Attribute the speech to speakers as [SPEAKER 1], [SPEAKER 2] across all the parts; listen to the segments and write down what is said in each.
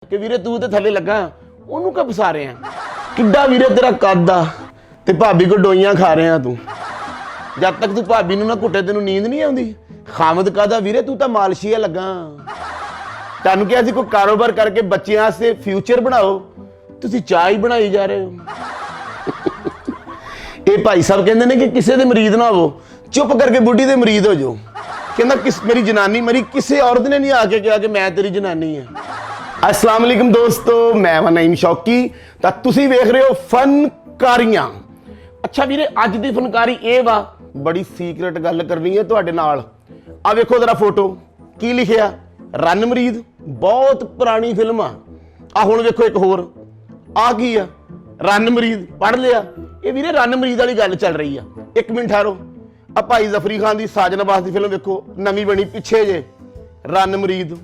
[SPEAKER 1] कि वीरे तू तो थले लगा ओनू क्या फसा रहे हैं किड्डा वीरे तेरा कद आ ते भाभी को डोइयां खा रहे हैं तू जब तक तू भाभी नू ना घुटे तेनू नींद नहीं आती खामद कादा वीरे तू तो मालशी लगा तुहानू क्या सी कोई कारोबार करके बच्चों वास्ते फ्यूचर बनाओ तुसीं चाह ही बनाई जा रहे हो ये भाई साहब कहते हैं कि किसी के मरीज ना हो चुप करके बुढ़ी के मरीज हो जाओ कहना किस मेरी जनानी मरी किसी औरत ने नहीं आके कहा कि मैं तेरी जनानी है। अस्सलाम वालेकुम दोस्तों, मैं नईम शौकी तो तुसीं वेख रहे हो फनकारियां। अच्छा वीरे अज की फनकारी ये वा बड़ी सीक्रेट गल करनी है तुहाडे नाल। आ वेखो जरा फोटो की लिखिया रन मरीद बहुत पुरानी फिल्म आ हुण वेखो एक होर आ की आ रन मरीद पढ़ लिया ये वीरे रन मरीद वाली गल चल रही है। एक मिनट ठहरो आ भाई जफरी खान की साजन अब्बास की फिल्म देखो नवी बनी पिछे जे रन मरीद।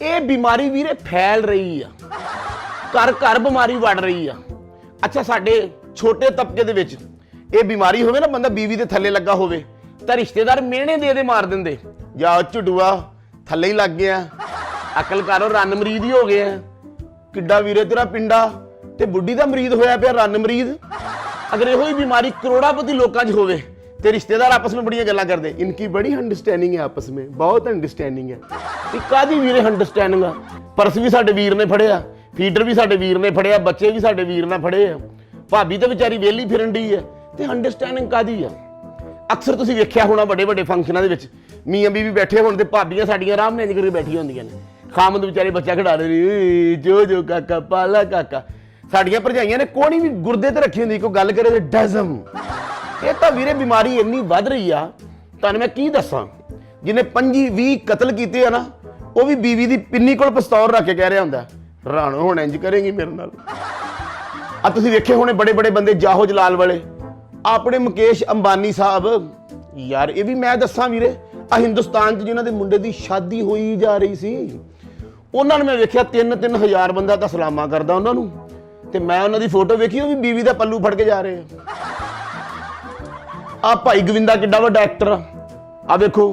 [SPEAKER 1] ये बीमारी वीरे फैल रही है घर घर बीमारी वड़ रही है। अच्छा साडे छोटे तबके दे विच ये बीमारी होवे ना बंदा बीवी दे थले लगा होवे तां रिश्तेदार मेहने दे मार देंदे जा झुडुआ थले ही लग गया अकल करो रन मरीद ही हो गया किड्डा वीरे तेरा पिंडा ते बुढ़ी दा मरीद होया पिया रन मरीद। अगर यो ही बीमारी करोड़ापति लोकां च होवे ते रिश्तेदार आपस में बड़ियां गल्लां करदे इनकी बड़ी अंडरस्टैंडिंग है आपस में बहुत अंडरस्टैंडिंग है। कादी वीरे अंडरस्टैंडिंग पर्स भी साडे वीर ने फड़िया फीडर भी साडे वीर ने फड़िया बच्चे भी साडे वीर ने फड़े आ भाभी तो बेचारी वेली फिरन डी है ते अंडरस्टैंडिंग कादी है। अक्सर तुसीं वेख्या होना बड़े बड़े फंक्शनां दे विच मियां बीवी बैठे होण ते भाबियां साडियां आराम नाल करके बैठियां होंदियां ने खामद बेचारे बच्चा खड़ा रहे जो जो काका पाला काका साडियां भरजाइयां ने कोणी भी गुरदे ते रखी होंदी कोई गल करे ते डज़म। ये तो वीरे बीमारी इन्नी वध रही आ तुहानूं मैं की दसां जिन्हें 25-20 कतल कीते आ ना वो भी बीवी दी पिन्नी कोल पिस्तौल रख के कह रहा हुंदा राणो हुण इंज करेंगी मेरे नाल। आ तुसीं वेखे होणे बड़े बड़े बंदे जाहो जलाल वाले अपने मुकेश अंबानी साहब यार ये भी मैं दसां वीरे आ हिंदुस्तान च जिन्हां दे मुंडे दी शादी होई जा रही सी उन्हां नूं मैं वेख्या 3-3 हज़ार बंदा तां सलामा करदा उन्हां नूं ते मैं उन्हां दी फोटो वेखी वो भी बीवी दा पल्लू फड़ के जा रहे हैं। आ भाई गोविंदा किड्डा वड्डा एक्टर आ देखो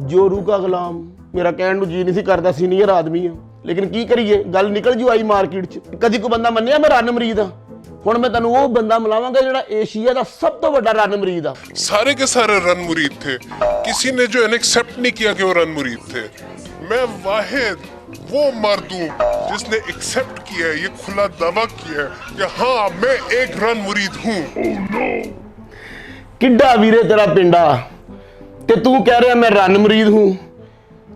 [SPEAKER 1] जोरू का गुलाम मेरा कहण नूं जी नहीं सी करदा सीनियर आदमी है लेकिन की करिए गल निकल जू आई मार्केट च कदी कोई बंदा मन्निया मैं रन मरीद हाँ हुण मैं तुहानूं वो बंदा मिलावांगा जिहड़ा एशिया दा सब तो वड्डा रन मरीद आ।
[SPEAKER 2] सारे के सारे रन मुरीद थे किसी ने जो एक्सेप्ट नहीं किया कि वो रन मुरीद थे। मैं वाहिद वो मर्द हूं जिसने एक्सेप्ट किया है ये खुला दावा किया है कि हाँ मैं एक रन मुरीद हूं।
[SPEAKER 1] किड्डा वीरे तेरा पिंडा ते तू कह रहा मैं रन मरीद हूं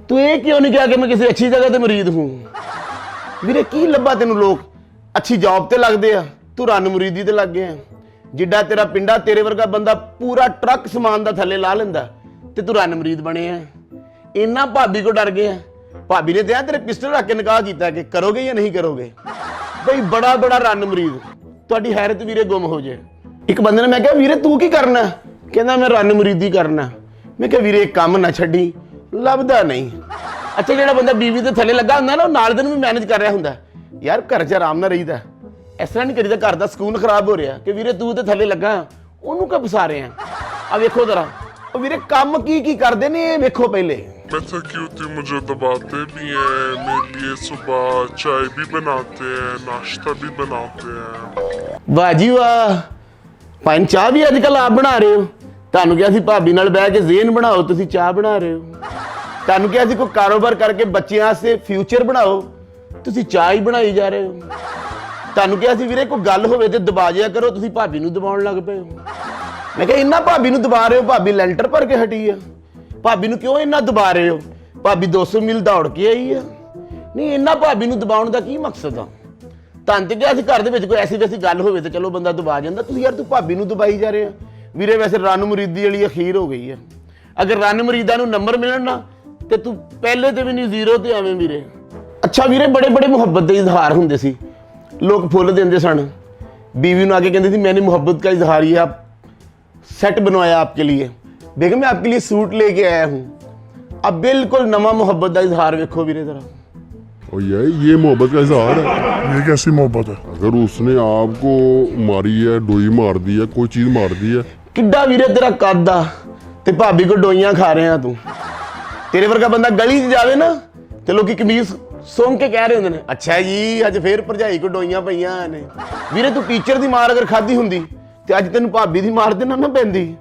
[SPEAKER 1] तू ये क्यों नहीं कहा कि मैं किसी अच्छी जगह ते मरीद हूं। वीरे की लब्भा तेनू लोग अच्छी जॉब ते लगदे आ तू रन मुरीदी ते लग गया जिड्डा तेरा पिंडा तेरे वर्गा बंदा पूरा ट्रक समान दा थले ला लेंदा ते तू रन मरीद बने है। इन्ना भाभी को डर गया भाभी ने तेरे पिस्टल रख के निकाह किया कि करोगे या नहीं करोगे भाई बड़ा बड़ा रन मरीद तुहाडी हैरत वीरे गुम हो जाए। एक बंदे ने मैं कहा वीरे तू की करना कहना मैं रन मरीदी करना मैं कहा वीरे काम ना छड्डी लभदा नहीं। अच्छा जो बंदा बीवी के थले लगा हुंदा ना नाल दिन भी मैनेज कर रहा हुंदा यार घर च आराम नाल रहीदा इस तरह नहीं करीदा घर का सुकून खराब हो रहा कि वीरे तू तो थले लगा ओनू क्या फसा रहे हैं। आ वेखो जरा वीरे काम की करते ने वेखो पहले
[SPEAKER 2] पता क्यों थे मुझे दबाते भी हैं मेरे लिए सुबह चाय भी बनाते हैं नाश्ता भी बनाते हैं।
[SPEAKER 1] वाह जी वाह भाई चाह भी अजकल आप बना रहे हो तुहानूं क्या सी भाभी नाल बैठ के ज़ेन बनाओ तुसीं चाह बना रहे हो तुहानूं क्या सी कोई कारोबार करके बच्चों वास्ते फ्यूचर बनाओ तुसीं चाह ही बनाई जा रहे हो तुहानूं क्या सी वीरे कोई गल होवे ते दबा जिया करो तुसीं भाभी नूं दबाउण लग पे हो। मैं कहा इन्ना भाभी नूं दबा रहे हो भाभी लैंटर भर के हटी है भाभी नूं क्यों इन्ना दबा रहे हो भाभी 200 मील दौड़ के आई है नहीं इन्ना भाभी नूं दबाउण दा की मकसद आ तुहानूं ते क्या सी घर दे विच कोई ऐसी वैसी गल होवे ते चलो बंदा दबा जांदा तुसीं यार तू भाभी नूं दबाई जा रहे हो। वीरे वैसे रन मुरीदी वाली अखीर हो गई है अगर रन मुरीदा नूं नंबर मिलन ना ते तू पहले ते भी नहीं जीरो ते आवें वीरे। अच्छा वीरे बड़े बड़े मुहब्बत के इजहार होंदे सी लोग फुल देंदे सन बीवी नूं आके कहंदे सी मैंने मोहब्बत का इजहार ये आप सेट बनवाया आपके लिए बेगम मैं आपके लिए सूट लेके आया हूँ। अब बिल्कुल नवा मोहब्बत का इजहार वेखो वीरे जरा
[SPEAKER 3] ये मोहब्बत का इजहार है।
[SPEAKER 2] ये कैसी मोहब्बत है
[SPEAKER 3] अगर उसने आपको मारी है डोई मार दी है कोई चीज मार दी है
[SPEAKER 1] किड्डा वीरे तेरा कद आ ते भाभी को डोइयां खा रहे हैं तू तेरे वर्गा बंदा गली च जावे ना ते लोग कमीज ਸੁਣ ਕੇ ਕਹਿ ਰਹੇ ਹੁੰਦੇ ਨੇ ਅੱਛਾ ਜੀ ਅੱਜ ਫੇਰ ਭਰਜਾਈ ਕੋ ਡੋਈਆਂ ਪਈਆਂ ਨੇ। ਵੀਰੇ ਤੂੰ ਟੀਚਰ ਦੀ ਮਾਰ ਅਗਰ ਖਾਦੀ ਹੁੰਦੀ ਤੇ ਅੱਜ ਤੈਨੂੰ ਭਾਬੀ ਦੀ ਮਾਰ ਤੇ ਨਾ ਪੈਂਦੀ।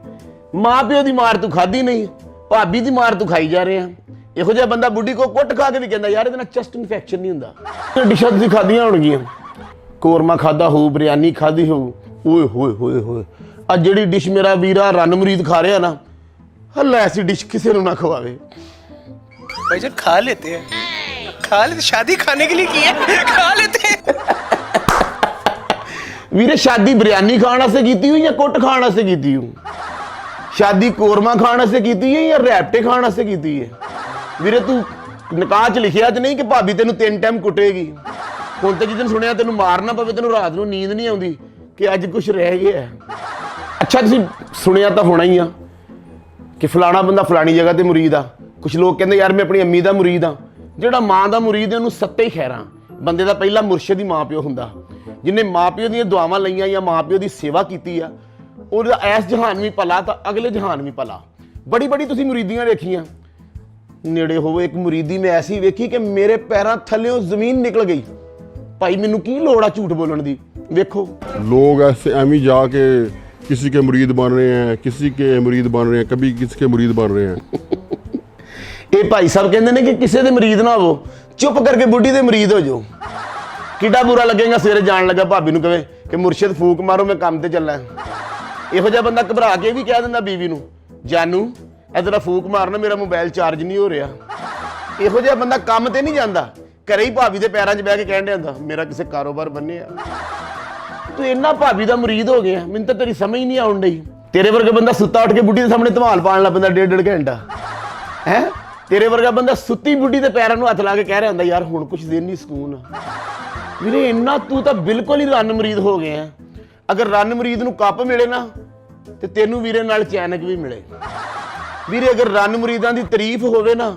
[SPEAKER 1] ਮਾਂ ਪਿਓ ਦੀ ਮਾਰ ਤੂੰ ਖਾਦੀ ਨਹੀਂ, ਭਾਬੀ ਦੀ ਮਾਰ ਤੂੰ ਖਾਈ ਜਾ ਰਿਹਾ। ਇਹੋ ਜਿਹਾ ਬੰਦਾ ਬੁੱਢੀ ਕੋ ਕੁੱਟ ਖਾ ਕੇ ਵੀ ਕਹਿੰਦਾ ਯਾਰ ਇਹਦੇ ਨਾਲ ਚੈਸਟ ਇਨਫੈਕਸ਼ਨ ਨਹੀਂ ਹੁੰਦਾ। ਡਿਸ਼ਾਂ ਤੁਸੀਂ ਖਾਦੀਆਂ ਹੋਣਗੀਆਂ, ਕੋਰਮਾ ਖਾਦਾ ਹੋਊ, ਬਿਰਿਆਨੀ ਖਾਦੀ ਹੋਊ, ਓਏ ਹੋਏ ਹੋਏ ਹੋਏ। ਅੱਜ ਜਿਹੜੀ ਡਿਸ਼ ਮੇਰਾ ਵੀਰਾ ਰਣ ਮੁਰੀਦ ਖਾ ਰਿਹਾ ਨਾ, ਹੱਲਾ ਐਸੀ ਡਿਸ਼ ਕਿਸੇ ਨੂੰ ਨਾ ਖਵਾਵੇ।
[SPEAKER 4] भाईजान खा लेते शादी खाने के लिए की है, खा लेते हैं।
[SPEAKER 1] ਵੀਰੇ ਸ਼ਾਦੀ ਬਿਰਿਆਨੀ ਖਾਣ ਵਾਸਤੇ ਕੀਤੀ ਹੋਈ ਜਾਂ ਕੁੱਟ ਖਾਣ ਵਾਸਤੇ ਕੀਤੀ ਹੋਈ? ਸ਼ਾਦੀ ਕੋਰਮਾ ਖਾਣ ਵਾਸਤੇ ਕੀਤੀ ਹੈ ਜਾਂ ਰੈਪਟੇ ਖਾਣ ਵਾਸਤੇ ਕੀਤੀ ਹੈ? ਵੀਰੇ ਤੂੰ ਨਿਕਾਹ 'ਚ ਲਿਖਿਆ ਤੇ ਨਹੀਂ ਕਿ ਭਾਬੀ ਤੈਨੂੰ 3 ਟਾਈਮ ਕੁੱਟੇਗੀ। ਹੁਣ ਤੇ ਜਿੱਦਣ ਸੁਣਿਆ ਤੈਨੂੰ ਮਾਰਨਾ ਪਵੇ, ਤੈਨੂੰ ਰਾਤ ਨੂੰ ਨੀਂਦ ਨਹੀਂ ਆਉਂਦੀ ਕਿ ਅੱਜ ਕੁਝ ਰਹਿ ਗਿਆ। ਅੱਛਾ ਤੁਸੀਂ ਸੁਣਿਆ ਤਾਂ ਹੋਣਾ ਹੀ ਆ ਕਿ ਫਲਾਣਾ ਬੰਦਾ ਫਲਾਣੀ ਜਗ੍ਹਾ ਤੇ ਮੁਰੀਦ ਆ। ਕੁਝ ਲੋਕ ਕਹਿੰਦੇ ਯਾਰ ਮੈਂ ਆਪਣੀ ਅੰਮੀ ਦਾ ਮੁਰੀਦ ਆ। ਜਿਹੜਾ ਮਾਂ ਦਾ ਮੁਰੀਦ ਹੈ ਉਹਨੂੰ ਸੱਤੇ ਹੀ ਖੈਰਾਂ। ਬੰਦੇ ਦਾ ਪਹਿਲਾ ਮੁਰਸ਼ਿਦ ਹੀ ਮਾਂ ਪਿਓ ਹੁੰਦਾ, ਜਿਹਨੇ ਮਾਂ ਪਿਓ ਦੀਆਂ ਦੁਆਵਾਂ ਲਈਆਂ ਜਾਂ ਮਾਂ ਪਿਓ ਦੀ ਸੇਵਾ ਕੀਤੀ ਆ, ਉਹਦਾ ਐਸ ਜਹਾਨ ਵੀ ਭਲਾ ਤਾਂ ਅਗਲੇ ਜਹਾਨ ਵੀ ਭਲਾ। ਬੜੀ ਤੁਸੀਂ ਮੁਰੀਦੀਆਂ ਵੇਖੀਆਂ, ਨੇੜੇ ਹੋਵੇ ਇੱਕ ਮੁਰੀਦੀ ਮੈਂ ਐਸੀ ਵੇਖੀ ਕਿ ਮੇਰੇ ਪੈਰਾਂ ਥੱਲਿਓਂ ਜ਼ਮੀਨ ਨਿਕਲ ਗਈ। ਭਾਈ ਮੈਨੂੰ ਕੀ ਲੋੜ ਆ ਝੂਠ ਬੋਲਣ ਦੀ। ਵੇਖੋ
[SPEAKER 3] लोग ऐसे एम ही जाके किसी के मुरीद बन रहे हैं, किसी के मुरीद बन रहे हैं, कभी किसी के मुरीद बन रहे हैं।
[SPEAKER 1] ਇਹ ਭਾਈ ਸਾਹਿਬ ਕਹਿੰਦੇ ਨੇ ਕਿ ਕਿਸੇ ਦੇ ਮੁਰੀਦ ਨਾ ਹੋਵੋ, ਚੁੱਪ ਕਰਕੇ ਬੁੱਢੀ ਦੇ ਮੁਰੀਦ ਹੋ ਜਾਓ। ਕਿੱਡਾ ਬੁਰਾ ਲੱਗੇਗਾ ਸਵੇਰੇ ਜਾਣ ਲੱਗਾ ਭਾਬੀ ਨੂੰ ਕਹੇ ਕਿ ਮੁਰਸ਼ਿਦ ਫੂਕ ਮਾਰੋ ਮੈਂ ਕੰਮ ਤੇ ਚੱਲਾਂ। ਇਹੋ ਜਿਹਾ ਬੰਦਾ ਘਬਰਾ ਕੇ ਵੀ ਕਹਿ ਦਿੰਦਾ ਬੀਵੀ ਨੂੰ ਜਾਨੂ ਇਹ ਤੇਰਾ ਫੂਕ ਮਾਰਨਾ, ਮੇਰਾ ਮੋਬਾਈਲ ਚਾਰਜ ਨਹੀਂ ਹੋ ਰਿਹਾ। ਇਹੋ ਜਿਹਾ ਬੰਦਾ ਕੰਮ ਤੇ ਨਹੀਂ ਜਾਂਦਾ, ਘਰੇ ਹੀ ਭਾਬੀ ਦੇ ਪੈਰਾਂ 'ਚ ਬਹਿ ਕੇ ਕਹਿਣ ਡਿਆ ਹੁੰਦਾ ਮੇਰਾ ਕਿਸੇ ਕਾਰੋਬਾਰ ਬੰਨਿਆ। ਤੂੰ ਇੰਨਾ ਭਾਬੀ ਦਾ ਮੁਰੀਦ ਹੋ ਗਿਆ, ਮੈਨੂੰ ਤਾਂ ਤੇਰੀ ਸਮਝ ਨਹੀਂ ਆਉਣ ਡਈ। ਤੇਰੇ ਵਰਗਾ ਬੰਦਾ ਸੁੱਤਾ ਉੱਠ ਕੇ ਬੁੱਢੀ ਦੇ ਸਾਹਮਣੇ ਧਮਾਲ ਪਾਣ ਲੱਗ ਪੈਂਦਾ 1.5 ਘੰਟਾ ਹੈ। ਤੇਰੇ ਵਰਗਾ ਬੰਦਾ ਸੁੱਤੀ ਬੁੱਢੀ ਦੇ ਪੈਰਾਂ ਨੂੰ ਹੱਥ ਲਾ ਕੇ ਕਹਿ ਰਿਹਾ ਹੁੰਦਾ ਯਾਰ ਹੁਣ ਕੁਝ ਦਿਨ ਨਹੀਂ ਸਕੂਨ ਆ। ਵੀਰੇ ਇੰਨਾ ਤੂੰ ਤਾਂ ਬਿਲਕੁਲ ਹੀ ਰੰਨ ਮੁਰੀਦ ਹੋ ਗਿਆ। ਅਗਰ ਰੰਨ ਮੁਰੀਦ ਨੂੰ ਕੱਪ ਮਿਲੇ ਨਾ ਤੇ ਤੈਨੂੰ ਵੀਰੇ ਨਾਲ ਚੈਨਕ ਵੀ ਮਿਲੇ। ਵੀਰੇ ਅਗਰ ਰੰਨ ਮੁਰੀਦਾਂ ਦੀ ਤਾਰੀਫ ਹੋਵੇ ਨਾ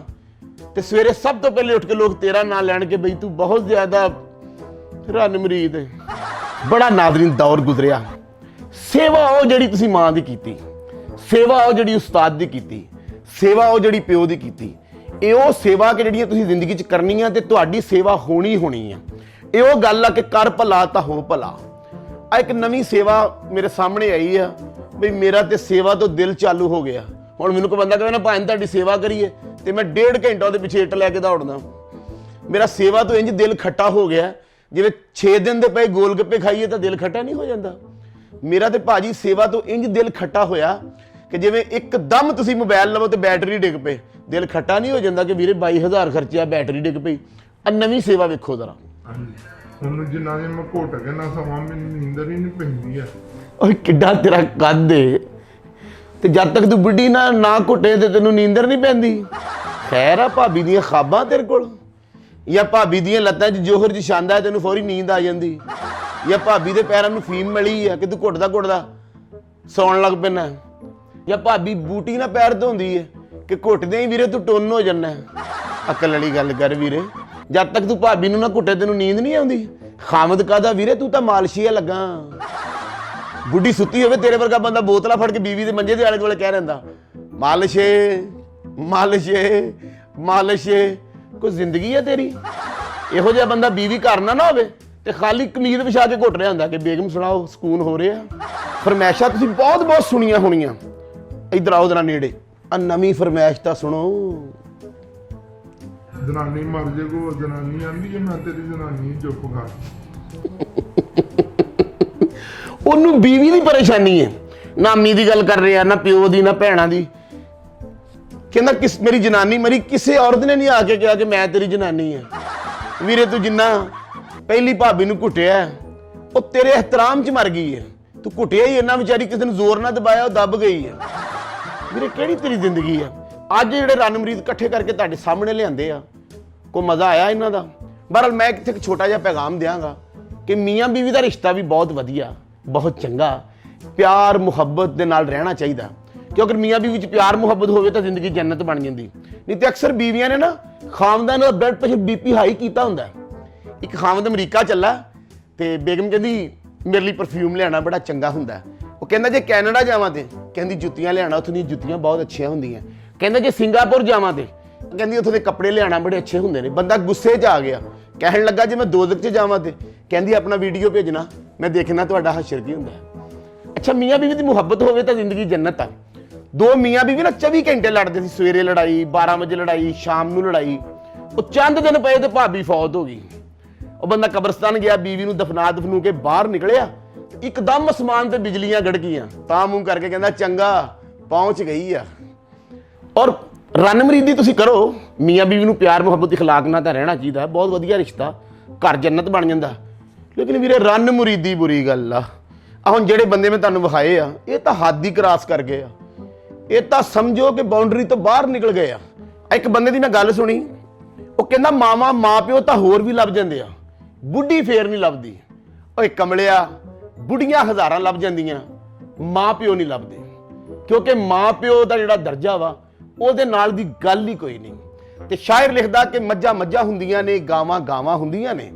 [SPEAKER 1] ਤੇ ਸਵੇਰੇ ਸਭ ਤੋਂ ਪਹਿਲੇ ਉੱਠ ਕੇ ਲੋਕ ਤੇਰਾ ਨਾਂ ਲੈਣ ਕੇ ਬਈ ਤੂੰ ਬਹੁਤ ਜ਼ਿਆਦਾ ਰੰਨ ਮੁਰੀਦ ਹੈ। ਬੜਾ ਨਾਜ਼ਰੀਨ ਦੌਰ ਗੁਜ਼ਰਿਆ। ਸੇਵਾ ਉਹ ਜਿਹੜੀ ਤੁਸੀਂ ਮਾਂ ਦੀ ਕੀਤੀ, ਸੇਵਾ ਉਹ ਜਿਹੜੀ ਉਸਤਾਦ ਦੀ ਕੀਤੀ, ਸੇਵਾ ਉਹ ਜਿਹੜੀ ਪਿਓ ਦੀ ਕੀਤੀ। ਇਹ ਉਹ ਸੇਵਾ ਕਿ ਜਿਹੜੀਆਂ ਤੁਸੀਂ ਜ਼ਿੰਦਗੀ 'ਚ ਕਰਨੀਆਂ ਤੇ ਤੁਹਾਡੀ ਸੇਵਾ ਹੋਣੀ ਆ। ਇਹ ਉਹ ਗੱਲ ਆ ਕਿ ਕਰ ਭਲਾ ਤਾਂ ਹੋ ਭਲਾ। ਆ ਇੱਕ ਨਵੀਂ ਸੇਵਾ ਮੇਰੇ ਸਾਹਮਣੇ ਆਈ ਆ ਬਈ ਮੇਰਾ ਤੇ ਸੇਵਾ ਤੋਂ ਦਿਲ ਚਾਲੂ ਹੋ ਗਿਆ। ਹੁਣ ਮੈਨੂੰ ਕੋਈ ਬੰਦਾ ਕਹੇ ਨਾ ਭਾਵੇਂ ਤੁਹਾਡੀ ਸੇਵਾ ਕਰੀਏ ਤੇ ਮੈਂ 1.5 ਘੰਟਾ ਉਹਦੇ ਪਿੱਛੇ ਇੱਟ ਲੈ ਕੇ ਦੌੜਦਾ। ਮੇਰਾ ਸੇਵਾ ਤੋਂ ਇੰਜ ਦਿਲ ਖੱਟਾ ਹੋ ਗਿਆ ਜਿਵੇਂ 6 ਦਿਨ ਦੇ ਪਏ ਗੋਲ ਗੱਪੇ ਖਾਈਏ ਤਾਂ ਦਿਲ ਖੱਟਾ ਨਹੀਂ ਹੋ ਜਾਂਦਾ। ਮੇਰਾ ਤੇ ਭਾਜੀ ਸੇਵਾ ਤੋਂ ਇੰਜ ਦਿਲ ਖੱਟਾ ਹੋਇਆ ਕਿ ਜਿਵੇਂ ਇੱਕਦਮ ਤੁਸੀਂ ਮੋਬਾਈਲ ਲਵੋ ਤੇ ਬੈਟਰੀ ਡਿੱਗ ਪਏ। ਦਿਲ ਖੱਟਾ ਨਹੀਂ ਹੋ ਜਾਂਦਾ ਕਿ ਵੀਰੇ 22,000 ਖਰਚਿਆ ਬੈਟਰੀ ਡਿੱਗ ਪਈ। ਆ ਨਵੀਂ ਸੇਵਾ ਵੇਖੋ ਜ਼ਰਾ।
[SPEAKER 5] ਹੁਣ ਜਿੰਨਾ ਦੇ ਮੈਂ ਘੁੱਟ ਕੇ ਨਾ ਸਮਾਂ ਮੈਨੂੰ ਨੀਂਦਰ ਹੀ ਨਹੀਂ ਪੈਂਦੀ ਆ।
[SPEAKER 1] ਓਏ ਕਿੱਡਾ ਤੇਰਾ ਕੱਦ ਏ ਤੇ ਜਦ ਤੱਕ ਤੂੰ ਬੁੱਢੀ ਨਾ ਘੁੱਟੇ ਤੇ ਤੈਨੂੰ ਨੀਂਦਰ ਨਹੀਂ ਪੈਂਦੀ। ਖੈਰ ਆ ਭਾਬੀ ਦੀਆਂ ਖਾਬਾਂ ਤੇਰੇ ਕੋਲ, ਜਾਂ ਭਾਬੀ ਦੀਆਂ ਲੱਤਾਂ 'ਚ ਜੋਹਰ 'ਚ ਛਾਂਦਾ ਤੈਨੂੰ ਫੌਰੀ ਨੀਂਦ ਆ ਜਾਂਦੀ, ਜਾਂ ਭਾਬੀ ਦੇ ਪੈਰਾਂ ਨੂੰ ਫੀਮ ਮਿਲੀ ਆ ਕਿ ਤੂੰ ਘੁੱਟਦਾ ਸੌਣ ਲੱਗ ਪੈਣਾ, ਜਾਂ ਭਾਬੀ ਬੂਟੀ ਨਾਲ ਪੈਰ ਧੋਂਦੀ ਹੈ ਕਿ ਘੁੱਟਦੇ ਹੀ ਵੀਰੇ ਤੂੰ ਟੁੰਨ ਹੋ ਜਾਣਾ। ਅਕਲ ਵਾਲੀ ਗੱਲ ਕਰ ਵੀਰੇ, ਜਦ ਤੱਕ ਤੂੰ ਭਾਬੀ ਨੂੰ ਨਾ ਘੁੱਟੇ ਤੈਨੂੰ ਨੀਂਦ ਨਹੀਂ ਆਉਂਦੀ। ਖਾਮਦ ਕਾਦਾ ਵੀਰੇ, ਤੂੰ ਤਾਂ ਮਾਲਸ਼ੀਆ ਲੱਗਾ। ਬੁੱਢੀ ਸੁੱਤੀ ਹੋਵੇ ਤੇਰੇ ਵਰਗਾ ਬੰਦਾ ਬੋਤਲਾਂ ਫੜ ਕੇ ਬੀਵੀ ਦੇ ਮੰਜੇ ਦੇ ਆਲੇ ਦੁਆਲੇ ਕਹਿ ਰਹਿੰਦਾ ਮਾਲਸ਼ੇ। ਕੋਈ ਜ਼ਿੰਦਗੀ ਆ ਤੇਰੀ? ਇਹੋ ਜਿਹਾ ਬੰਦਾ ਬੀਵੀ ਘਰ ਨਾ ਹੋਵੇ ਤੇ ਖਾਲੀ ਕਮੀਜ਼ ਵਿਛਾ ਕੇ ਘੁੱਟ ਰਿਹਾ ਹੁੰਦਾ ਕਿ ਬੇਗਮ ਸੁਣਾਓ ਸਕੂਨ ਹੋ ਰਿਹਾ। ਫਰਮੈਸ਼ਾਂ ਤੁਸੀਂ ਬਹੁਤ ਸੁਣੀਆਂ ਹੋਣੀਆਂ। ਇੱਧਰ ਆਓ ਜਰਾ ਨੇੜੇ, ਆ ਨਵੀਂ ਫਰਮੈਸ਼ ਤਾਂ ਸੁਣੋ।
[SPEAKER 5] ਜਨਾਨੀ ਮਰ ਜੇ ਕੋ ਜਨਾਨੀ ਆਂਦੀ ਹੈ ਮੈਂ ਤੇਰੀ ਜਨਾਨੀ ਚੁੱਪ ਕਰ।
[SPEAKER 1] ਉਹਨੂੰ ਬੀਵੀ ਦੀ ਪਰੇਸ਼ਾਨੀ ਹੈ, ਨਾ ਅੰਮੀ ਦੀ ਗੱਲ ਕਰ ਰਿਹਾ, ਨਾ ਪਿਓ ਦੀ, ਨਾ ਭੈਣਾਂ ਦੀ। ਕਹਿੰਦਾ ਮੇਰੀ ਜਨਾਨੀ ਮਰੀ, ਕਿਸੇ ਔਰਤ ਨੇ ਨਹੀਂ ਆ ਕੇ ਕਿਹਾ ਕਿ ਮੈਂ ਤੇਰੀ ਜਨਾਨੀ ਆ। ਵੀਰੇ ਤੂੰ ਜਿੰਨਾ ਪਹਿਲੀ ਭਾਬੀ ਨੂੰ ਘੁੱਟਿਆ ਉਹ ਤੇਰੇ ਇਹਤਰਾਮ 'ਚ ਮਰ ਗਈ ਹੈ। ਤੂੰ ਘੁੱਟਿਆ ਹੀ ਇੰਨਾ, ਵਿਚਾਰੀ ਕਿਸੇ ਨੂੰ ਜ਼ੋਰ ਨਾ ਦਬਾਇਆ ਉਹ ਦੱਬ ਗਈ ਹੈ। ਵੀਰੇ ਕਿਹੜੀ ਤੇਰੀ ਜ਼ਿੰਦਗੀ ਆ? ਅੱਜ ਜਿਹੜੇ ਰਣ ਮੁਰੀਦ ਇਕੱਠੇ ਕਰਕੇ ਤੁਹਾਡੇ ਸਾਹਮਣੇ ਲਿਆਂਦੇ ਆ, ਕੋਈ ਮਜ਼ਾ ਆਇਆ ਇਹਨਾਂ ਦਾ? ਬਹਰਹਾਲ ਮੈਂ ਇੱਥੇ ਇੱਕ ਛੋਟਾ ਜਿਹਾ ਪੈਗਾਮ ਦਿਆਂਗਾ ਕਿ ਮੀਆਂ ਬੀਵੀ ਦਾ ਰਿਸ਼ਤਾ ਵੀ ਬਹੁਤ ਵਧੀਆ, ਬਹੁਤ ਚੰਗਾ, ਪਿਆਰ ਮੁਹੱਬਤ ਦੇ ਨਾਲ ਰਹਿਣਾ ਚਾਹੀਦਾ। ਕਿਉਂਕਿ ਮੀਆਂ ਬੀਵੀ ਵਿੱਚ ਪਿਆਰ ਮੁਹੱਬਤ ਹੋਵੇ ਤਾਂ ਜ਼ਿੰਦਗੀ ਜੰਨਤ ਬਣ ਜਾਂਦੀ। ਨਹੀਂ ਤੇ ਅਕਸਰ ਬੀਵੀਆਂ ਨੇ ਨਾ ਖਾਮਦਾਨ ਦਾ ਬਲੱਡ ਪ੍ਰੈਸ਼ਰ BP ਹਾਈ ਕੀਤਾ ਹੁੰਦਾ। ਇੱਕ ਖਾਮਦ ਅਮਰੀਕਾ ਚੱਲਾ ਤੇ ਬੇਗਮ ਕਹਿੰਦੀ ਮੇਰੇ ਲਈ ਪਰਫਿਊਮ ਲਿਆਣਾ ਬੜਾ ਚੰਗਾ ਹੁੰਦਾ। ਉਹ ਕਹਿੰਦਾ ਜੇ ਕੈਨੇਡਾ ਜਾਵਾਂ ਤੇ ਕਹਿੰਦੀ ਜੁੱਤੀਆਂ ਲਿਆਣਾ, ਉੱਥੋਂ ਦੀਆਂ ਜੁੱਤੀਆਂ ਬਹੁਤ ਅੱਛੀਆਂ ਹੁੰਦੀਆਂ। ਕਹਿੰਦਾ ਜੇ ਸਿੰਗਾਪੁਰ ਜਾਵਾਂ ਤੇ ਕਹਿੰਦੀ ਉੱਥੇ ਦੇ ਕੱਪੜੇ ਲਿਆਣਾ ਬੜੇ ਅੱਛੇ ਹੁੰਦੇ ਨੇ। ਬੰਦਾ ਗੁੱਸੇ 'ਚ ਆ ਗਿਆ, ਕਹਿਣ ਲੱਗਾ ਜੇ ਮੈਂ ਦੋਜ਼ਖ 'ਚ ਜਾਵਾਂ ਤੇ ਕਹਿੰਦੀ ਆਪਣਾ ਵੀਡੀਓ ਭੇਜਣਾ, ਮੈਂ ਦੇਖਣਾ ਤੁਹਾਡਾ ਹਸ਼ਰ ਕੀ ਹੁੰਦਾ ਹੈ। ਅੱਛਾ, ਮੀਆਂ ਬੀਵੀ ਦੀ ਮੁਹੱਬਤ ਹੋਵੇ ਤਾਂ ਜ਼ਿੰਦਗੀ ਜੰਨਤ ਆ। ਦੋ ਮੀਆਂ ਬੀਵੀ ਨਾ 24 ਘੰਟੇ ਲੜਦੇ ਸੀ, ਸਵੇਰੇ ਲੜਾਈ, 12 ਵਜੇ ਲੜਾਈ, ਸ਼ਾਮ ਨੂੰ ਲੜਾਈ। ਉਹ ਚੰਦ ਦਿਨ ਪਏ ਤੇ ਭਾਬੀ ਫੌਤ ਹੋ ਗਈ। ਉਹ ਬੰਦਾ ਕਬਰਸਤਾਨ ਗਿਆ, ਬੀਵੀ ਨੂੰ ਦਫਨੂ ਕੇ ਬਾਹਰ ਨਿਕਲਿਆ, ਇੱਕਦਮ ਅਸਮਾਨ ਤੇ ਬਿਜਲੀਆਂ ਗੜਕੀਆਂ, ਤਾਂ ਮੂੰਹ ਕਰਕੇ ਕਹਿੰਦਾ ਚੰਗਾ ਪਹੁੰਚ ਗਈ ਆ। ਔਰ ਰਨ ਮਰੀਦੀ ਤੁਸੀਂ ਕਰੋ, ਮੀਆਂ ਬੀਵੀ ਨੂੰ ਪਿਆਰ ਮੁਹੱਬਤ ਇਖਲਾਕ ਨਾਲ ਤਾਂ ਰਹਿਣਾ ਚਾਹੀਦਾ, ਬਹੁਤ ਵਧੀਆ ਰਿਸ਼ਤਾ, ਘਰ ਜੰਨਤ ਬਣ ਜਾਂਦਾ। ਲੇਕਿਨ ਵੀਰੇ ਰਨ ਮੁਰੀਦੀ ਬੁਰੀ ਗੱਲ ਆ। ਹੁਣ ਜਿਹੜੇ ਬੰਦੇ ਮੈਂ ਤੁਹਾਨੂੰ ਵਿਖਾਏ ਆ, ਇਹ ਤਾਂ ਹੱਦ ਹੀ ਕ੍ਰਾਸ ਕਰ ਗਏ ਆ। ਇਹ ਤਾਂ ਸਮਝੋ ਕਿ ਬਾਉਂਡਰੀ ਤੋਂ ਬਾਹਰ ਨਿਕਲ ਗਏ ਆ। ਇੱਕ ਬੰਦੇ ਦੀ ਮੈਂ ਗੱਲ ਸੁਣੀ, ਉਹ ਕਹਿੰਦਾ ਮਾਵਾਂ ਮਾਂ ਪਿਓ ਤਾਂ ਹੋਰ ਵੀ ਲੱਭ ਜਾਂਦੇ ਆ, ਬੁੱਢੀ ਫੇਰ ਨਹੀਂ ਲੱਭਦੀ। ਓਏ ਕਮਲਿਆ, ਬੁੱਢੀਆਂ ਹਜ਼ਾਰਾਂ ਲੱਭ ਜਾਂਦੀਆਂ, ਮਾਂ ਪਿਓ ਨਹੀਂ ਲੱਭਦੇ, ਕਿਉਂਕਿ ਮਾਂ ਪਿਓ ਦਾ ਜਿਹੜਾ ਦਰਜਾ ਵਾ ਉਹਦੇ ਨਾਲ ਦੀ ਗੱਲ ਹੀ ਕੋਈ ਨਹੀਂ। ਤੇ ਸ਼ਾਇਰ ਲਿਖਦਾ ਕਿ ਮੱਝਾਂ ਮੱਝਾਂ ਹੁੰਦੀਆਂ ਨੇ, ਗਾਵਾਂ ਗਾਵਾਂ ਹੁੰਦੀਆਂ ਨੇ,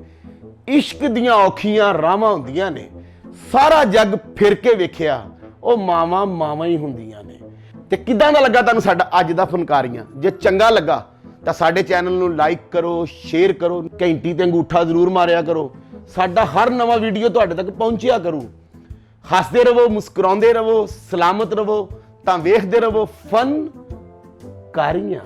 [SPEAKER 1] ਇਸ਼ਕ ਦੀਆਂ ਔਖੀਆਂ ਰਾਵਾਂ ਹੁੰਦੀਆਂ ਨੇ, ਸਾਰਾ ਜੱਗ ਫਿਰ ਕੇ ਵੇਖਿਆ ਉਹ ਮਾਵਾਂ ਮਾਵਾਂ ਹੀ ਹੁੰਦੀਆਂ ਨੇ। ਤੇ ਕਿੱਦਾਂ ਦਾ ਲੱਗਾ ਤੁਹਾਨੂੰ ਸਾਡਾ ਅੱਜ ਦਾ ਫਨਕਾਰੀਆਂ? ਜੇ ਚੰਗਾ ਲੱਗਾ ਤਾਂ ਸਾਡੇ ਚੈਨਲ ਨੂੰ ਲਾਈਕ ਕਰੋ, ਸ਼ੇਅਰ ਕਰੋ, ਘੰਟੀ ਤੇ ਅੰਗੂਠਾ ਜ਼ਰੂਰ ਮਾਰਿਆ ਕਰੋ। ਸਾਡਾ ਹਰ ਨਵਾਂ ਵੀਡੀਓ ਤੁਹਾਡੇ ਤੱਕ ਪਹੁੰਚਿਆ ਕਰੂ। ਹੱਸਦੇ ਰਹੋ, ਮੁਸਕਰਾਉਂਦੇ ਰਹੋ, ਸਲਾਮਤ ਰਹੋ, ਤਾਂ ਵੇਖਦੇ ਰਹੋ ਫਨਕਾਰੀਆਂ।